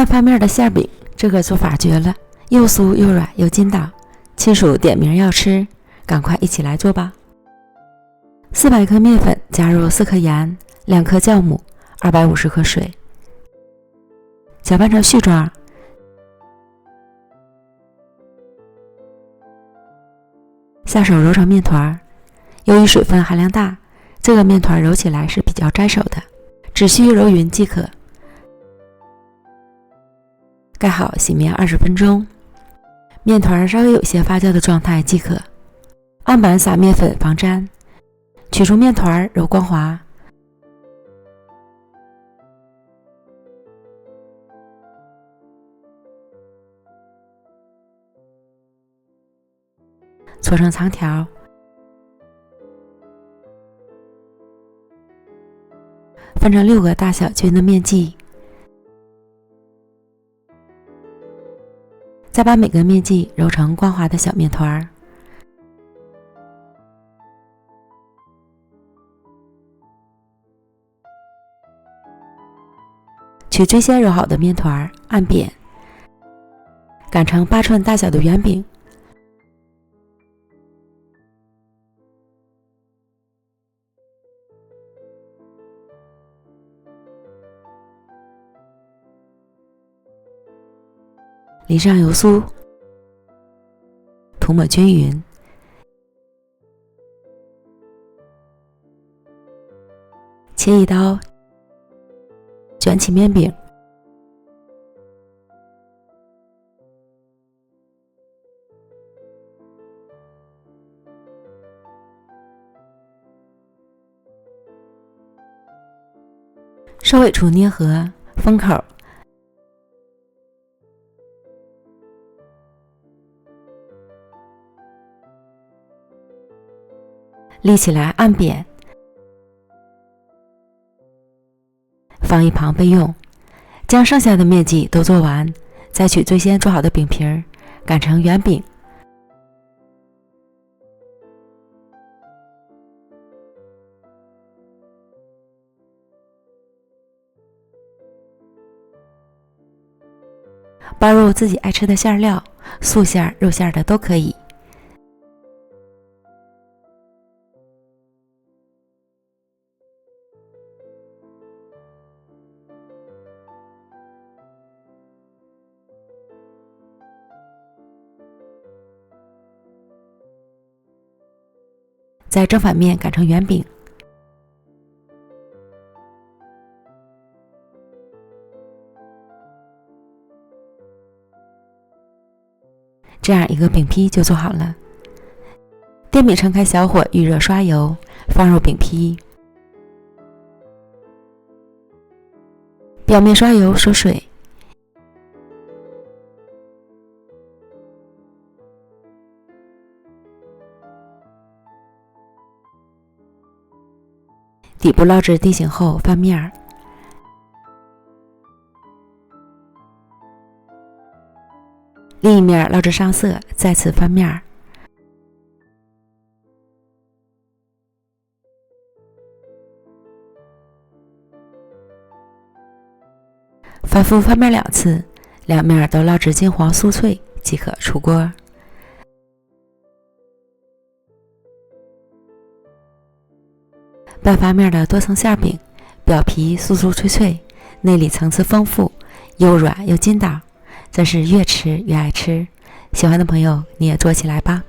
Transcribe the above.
半发面的馅饼，这个做法绝了，又酥又软又筋道，亲属点名要吃，赶快一起来做吧。400克面粉加入4克盐、2克酵母、250克水，搅拌成絮状。下手揉成面团，由于水分含量大，这个面团揉起来是比较摘手的，只需揉匀即可。盖好洗面20分钟，面团稍微有些发酵的状态即可。案板撒面粉防粘，取出面团揉光滑。搓成长条，分成6个大小均的面剂，再把每个面剂揉成光滑的小面团。取最先揉好的面团，按扁，擀成8寸大小的圆饼。淋上油酥，涂抹均匀，切一刀，卷起面饼，收尾处捏合，封口。立起来按扁，放一旁备用。将剩下的面剂都做完，再取最先做好的饼皮儿，擀成圆饼。包入自己爱吃的馅料，素馅、肉馅的都可以。再正反面擀成圆饼，这样一个饼坯就做好了。电饼撑开小火预热刷油，放入饼坯，表面刷油锁水，底部烙至地形后翻面，另一面烙至上色，再次翻面。反复翻面2次，两面都烙至金黄酥脆即可出锅。半发面的多层馅饼，表皮酥酥脆脆，内里层次丰富，又软又筋道，真是越吃越爱吃。喜欢的朋友你也做起来吧。